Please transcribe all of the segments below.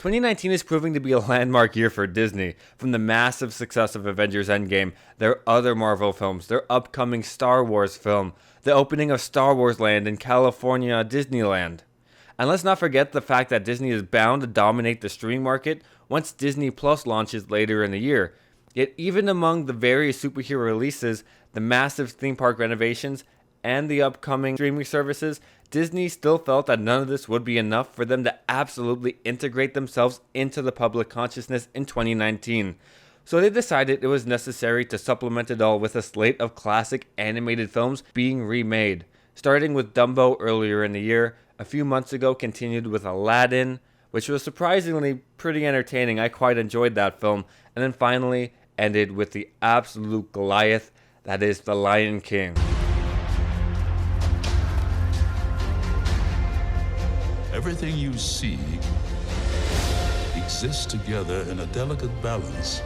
2019 is proving to be a landmark year for Disney. From the massive success of Avengers Endgame, their other Marvel films, their upcoming Star Wars film, the opening of Star Wars Land in California Disneyland. And let's not forget the fact that Disney is bound to dominate the streaming market once Disney Plus launches later in the year. Yet even among the various superhero releases, the massive theme park renovations, and the upcoming streaming services, Disney still felt that none of this would be enough for them to absolutely integrate themselves into the public consciousness in 2019. So they decided it was necessary to supplement it all with a slate of classic animated films being remade. Starting with Dumbo earlier in the year, a few months ago continued with Aladdin, which was surprisingly pretty entertaining. I quite enjoyed that film. And then finally ended with the absolute Goliath, that is The Lion King. Everything you see exists together in a delicate balance.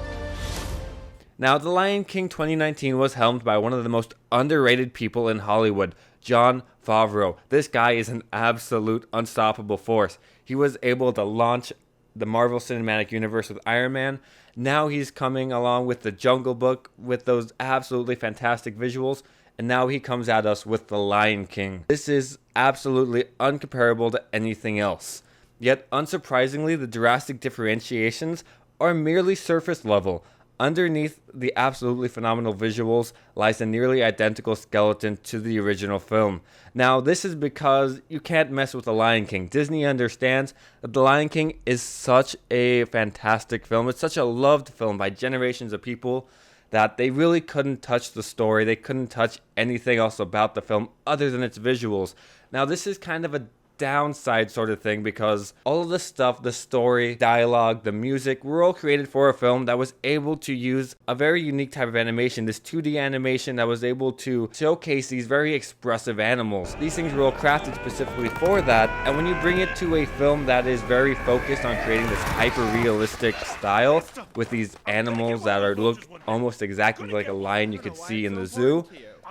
Now, The Lion King 2019 was helmed by one of the most underrated people in Hollywood, Jon Favreau. This guy is an absolute unstoppable force. He was able to launch the Marvel Cinematic Universe with Iron Man. Now he's coming along with The Jungle Book with those absolutely fantastic visuals. And now he comes at us with The Lion King. This is absolutely uncomparable to anything else. Yet, unsurprisingly, the drastic differentiations are merely surface level. Underneath the absolutely phenomenal visuals lies a nearly identical skeleton to the original film. Now, this is because you can't mess with The Lion King. Disney understands that The Lion King is such a fantastic film. It's such a loved film by generations of people that they really couldn't touch the story. They couldn't touch anything else about the film other than its visuals. Now, this is kind of a downside sort of thing because all of the stuff, the story, dialogue, the music, were all created for a film that was able to use a very unique type of animation, this 2D animation that was able to showcase these very expressive animals. These things were all crafted specifically for that, and when you bring it to a film that is very focused on creating this hyper-realistic style with these animals that are look almost exactly like a lion you could see in the zoo,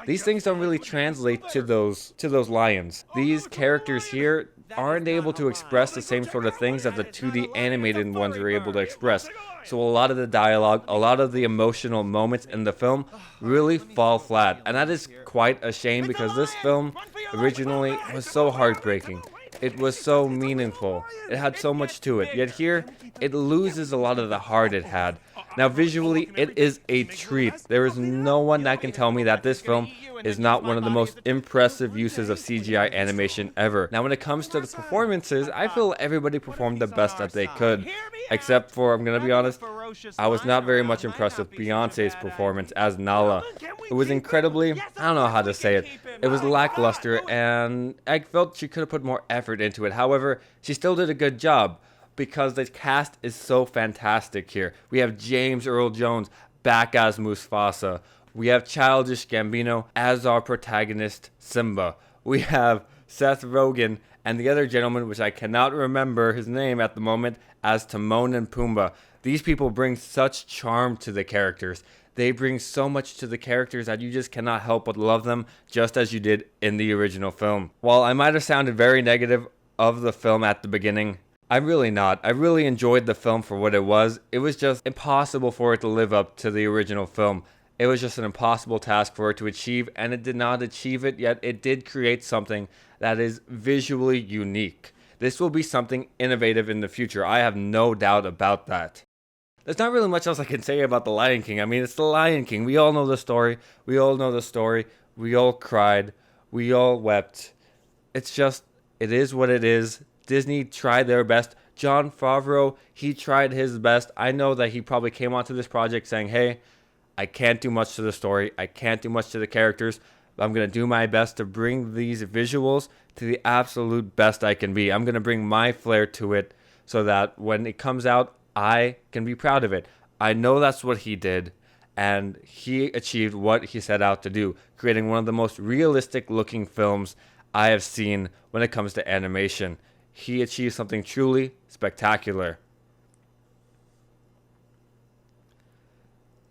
these things don't really translate to those lions. These characters here aren't able to express the same sort of things that the 2D animated ones are able to express. So a lot of the dialogue, a lot of the emotional moments in the film really fall flat. And that is quite a shame because this film originally was so heartbreaking. It was so meaningful. It had so much to it. Yet here, it loses a lot of the heart it had. Now, visually, it is a treat. There is no one that can tell me that this film is not one of the most impressive uses of CGI animation ever. Now, when it comes to the performances, I feel everybody performed the best that they could. Except for, I'm going to be honest, I was not very much impressed with Beyonce's performance as Nala. It was incredibly, I don't know how to say it. It was lackluster, and I felt she could have put more effort into it. However, she still did a good job, because the cast is so fantastic here. We have James Earl Jones back as Mufasa. We have Childish Gambino as our protagonist, Simba. We have Seth Rogen and the other gentleman, which I cannot remember his name at the moment, as Timon and Pumbaa. These people bring such charm to the characters. They bring so much to the characters that you just cannot help but love them, just as you did in the original film. While I might have sounded very negative of the film at the beginning, I'm really not. I really enjoyed the film for what it was. It was just impossible for it to live up to the original film. It was just an impossible task for it to achieve, and it did not achieve it, yet it did create something that is visually unique. This will be something innovative in the future. I have no doubt about that. There's not really much else I can say about The Lion King. I mean, it's The Lion King. We all know the story. We all cried. We all wept. It's just, it is what it is. Disney tried their best. Jon Favreau, he tried his best. I know that he probably came onto this project saying, hey, I can't do much to the story. I can't do much to the characters. But I'm going to do my best to bring these visuals to the absolute best I can be. I'm going to bring my flair to it so that when it comes out, I can be proud of it. I know that's what he did. And he achieved what he set out to do, creating one of the most realistic looking films I have seen when it comes to animation. He achieved something truly spectacular.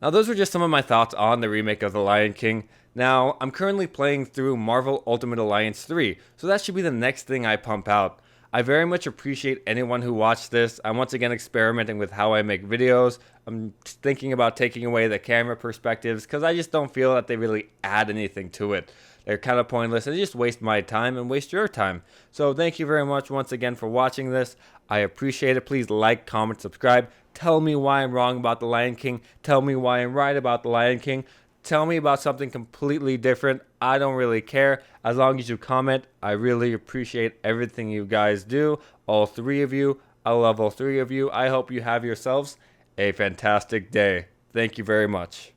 Now, those were just some of my thoughts on the remake of The Lion King. Now, I'm currently playing through Marvel Ultimate Alliance 3, so that should be the next thing I pump out. I very much appreciate anyone who watched this. I'm once again experimenting with how I make videos. I'm thinking about taking away the camera perspectives because I just don't feel that they really add anything to it. They're kind of pointless and they just waste my time and waste your time. So thank you very much once again for watching this. I appreciate it. Please like, comment, subscribe. Tell me why I'm wrong about The Lion King. Tell me why I'm right about The Lion King. Tell me about something completely different. I don't really care. As long as you comment, I really appreciate everything you guys do. All three of you. I love all three of you. I hope you have yourselves a fantastic day. Thank you very much.